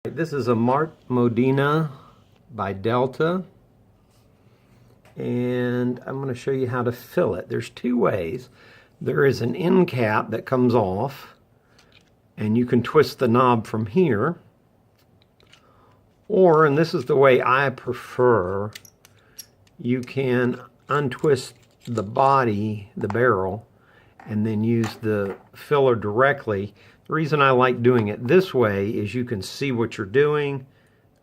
This is a Mart Modena by Delta, and I'm going to show you how to fill it. There's two ways. There is an end cap that comes off, and you can twist the knob from here, or, and this is the way I prefer, you can untwist the body, the barrel, and then use the filler directly. The reason I like doing it this way is you can see what you're doing.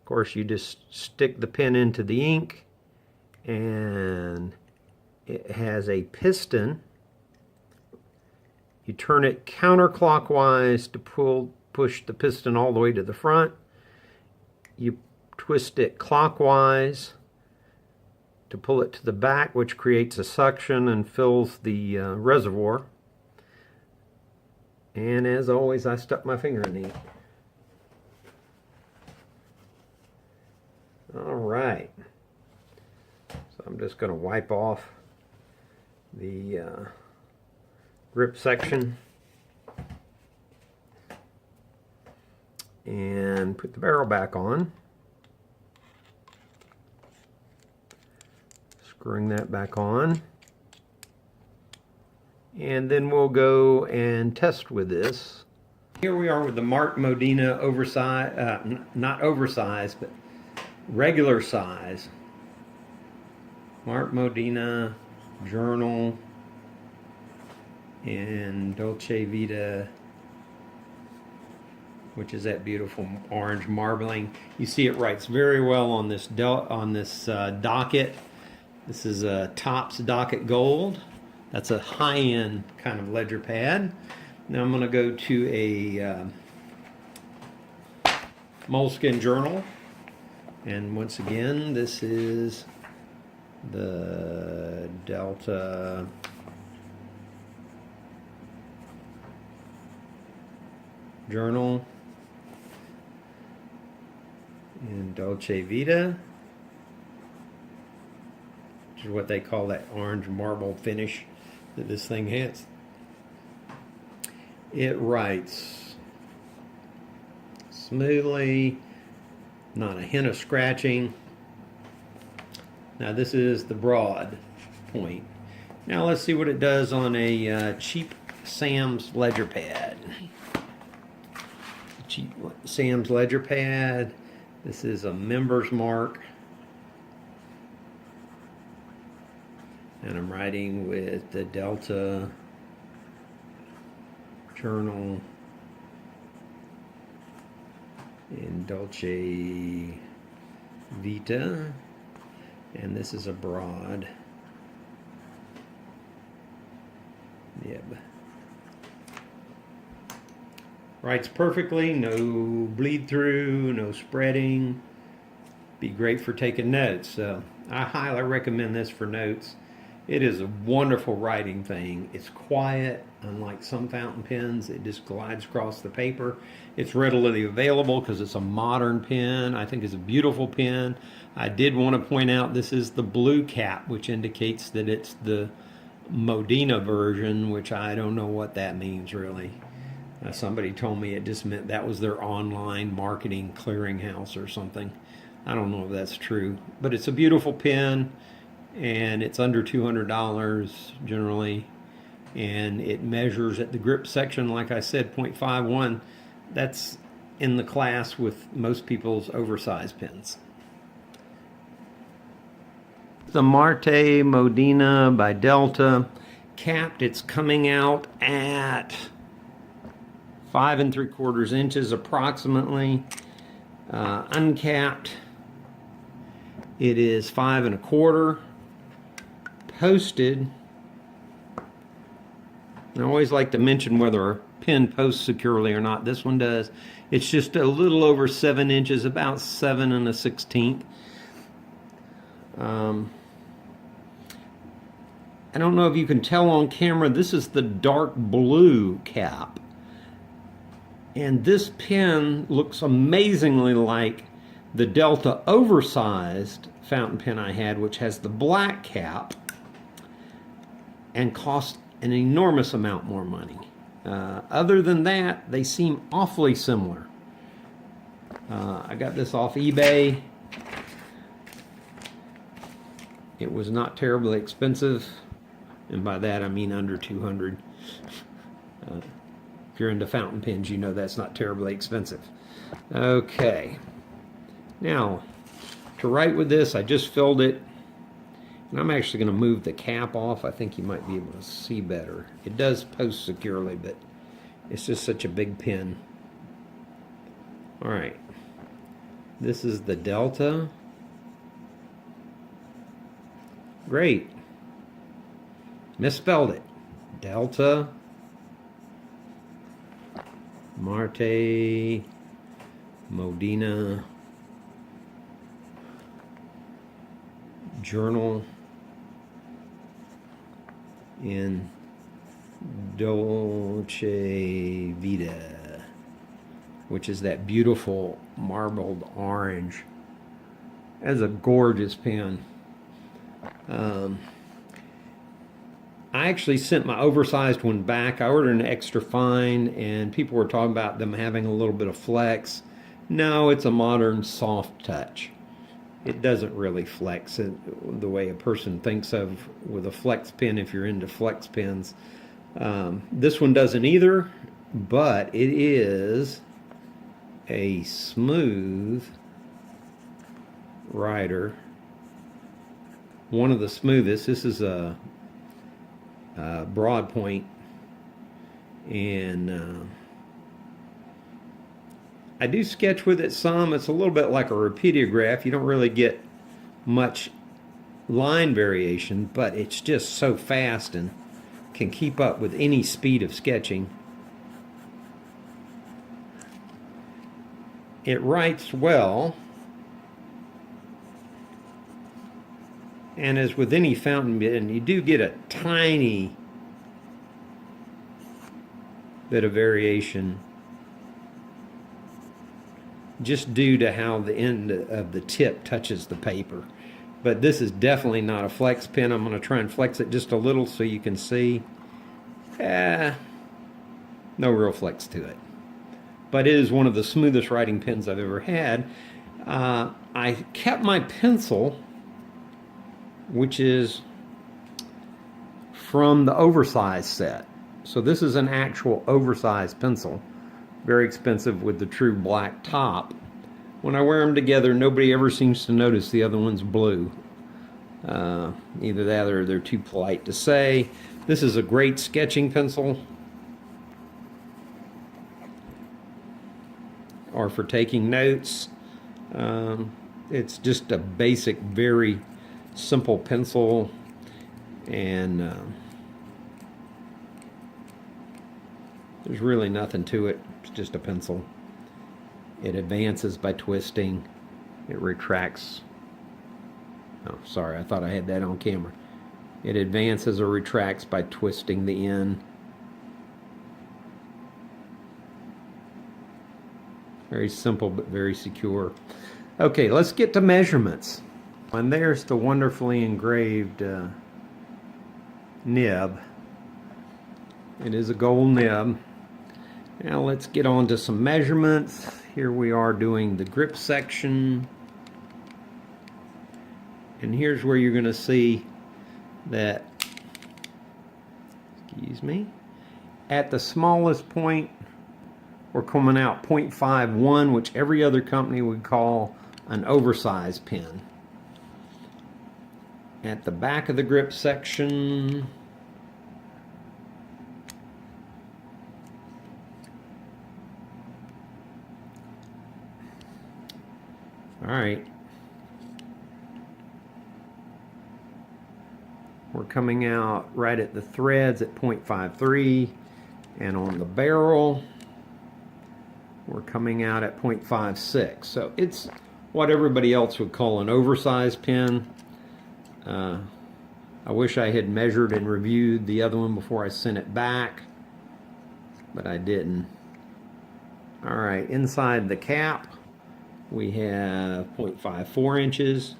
Of course, you just stick the pin into the ink, and it has a piston. You turn it counterclockwise to push the piston all the way to the front. You twist it clockwise to pull it to the back, which creates a suction and fills the reservoir. And as always, I stuck my finger in the ink. All right. So I'm just going to wipe off the grip section and put the barrel back on. Screwing that back on. And then we'll go and test with this. Here we are with the Mart Modena oversized, not oversized, but regular size. Mart Modena journal in Dolce Vita, which is that beautiful orange marbling. You see it writes very well on this docket. This is a Topps Docket Gold. That's a high-end kind of ledger pad. Now I'm going to go to a moleskin journal. And once again, this is the Delta journal in Dolce Vita, which is what they call that orange marble finish that this thing has. It writes smoothly, not a hint of scratching. Now this is the broad point. Now let's see what it does on a cheap Sam's ledger pad. Cheap Sam's ledger pad. This is a Member's Mark. And I'm writing with the Delta journal in Dolce Vita. And this is a broad nib. Writes perfectly, no bleed through, no spreading. Be great for taking notes. So I highly recommend this for notes. It is a wonderful writing thing. It's quiet, unlike some fountain pens. It just glides across the paper. It's readily available because it's a modern pen. I think it's a beautiful pen. I did want to point out this is the blue cap, which indicates that it's the Modena version, which I don't know what that means really. Somebody told me it just meant that was their online marketing clearinghouse or something. I don't know if that's true, but it's a beautiful pen. And it's under $200 generally, and it measures at the grip section, like I said, 0.51. That's in the class with most people's oversized pens. The Mart Modena by Delta, capped. It's coming out at 5 3/4 inches approximately. Uncapped, it is 5 1/4. Posted, I always like to mention whether a pen posts securely or not. This one does. It's just a little over 7 inches, about 7 1/16. I don't know if you can tell on camera, this is the dark blue cap. And this pen looks amazingly like the Delta oversized fountain pen I had, which has the black cap and cost an enormous amount more money. Other than that, they seem awfully similar. I got this off eBay. It was not terribly expensive, and by that I mean under 200. If you're into fountain pens, you know that's not terribly expensive. Okay, now to write with this, I just filled it, and I'm actually going to move the cap off. I think you might be able to see better. It does post securely, but it's just such a big pen. All right, this is the Delta. Great. Misspelled it. Delta Marte Modena Journal in Dolce Vita, which is that beautiful marbled orange. That's a gorgeous pen. I actually sent my oversized one back. I ordered an extra fine, and people were talking about them having a little bit of flex. No, it's a modern soft touch. It doesn't really flex the way a person thinks of with a flex pen if you're into flex pens. This one doesn't either, but it is a smooth writer. One of the smoothest. This is a broad point, and I do sketch with it some. It's a little bit like a repeatograph. You don't really get much line variation, but it's just so fast and can keep up with any speed of sketching. It writes well, and as with any fountain pen, you do get a tiny bit of variation just due to how the end of the tip touches the paper. But this is definitely not a flex pen. I'm going to try and flex it just a little so you can see. No real flex to it. But it is one of the smoothest writing pens I've ever had. I kept my pencil, which is from the oversized set. So this is an actual oversized pencil. Very expensive with the true black top. When I wear them together, nobody ever seems to notice the other one's blue. Either that or they're too polite to say. This is a great sketching pencil, or for taking notes. It's just a basic, very simple pencil, and there's really nothing to it. It's just a pencil. It advances by twisting. It retracts. Oh, sorry, I thought I had that on camera. It advances or retracts by twisting the end. Very simple but very secure. Okay, let's get to measurements. And there's the wonderfully engraved nib. It is a gold nib. Now let's get on to some measurements. Here we are doing the grip section. And here's where you're going to see that, excuse me, at the smallest point, we're coming out 0.51, which every other company would call an oversized pen. At the back of the grip section, all right, we're coming out right at the threads at 0.53, and on the barrel we're coming out at 0.56. So it's what everybody else would call an oversized pen. I wish I had measured and reviewed the other one before I sent it back, but I didn't. All right, inside the cap we have 0.54 inches.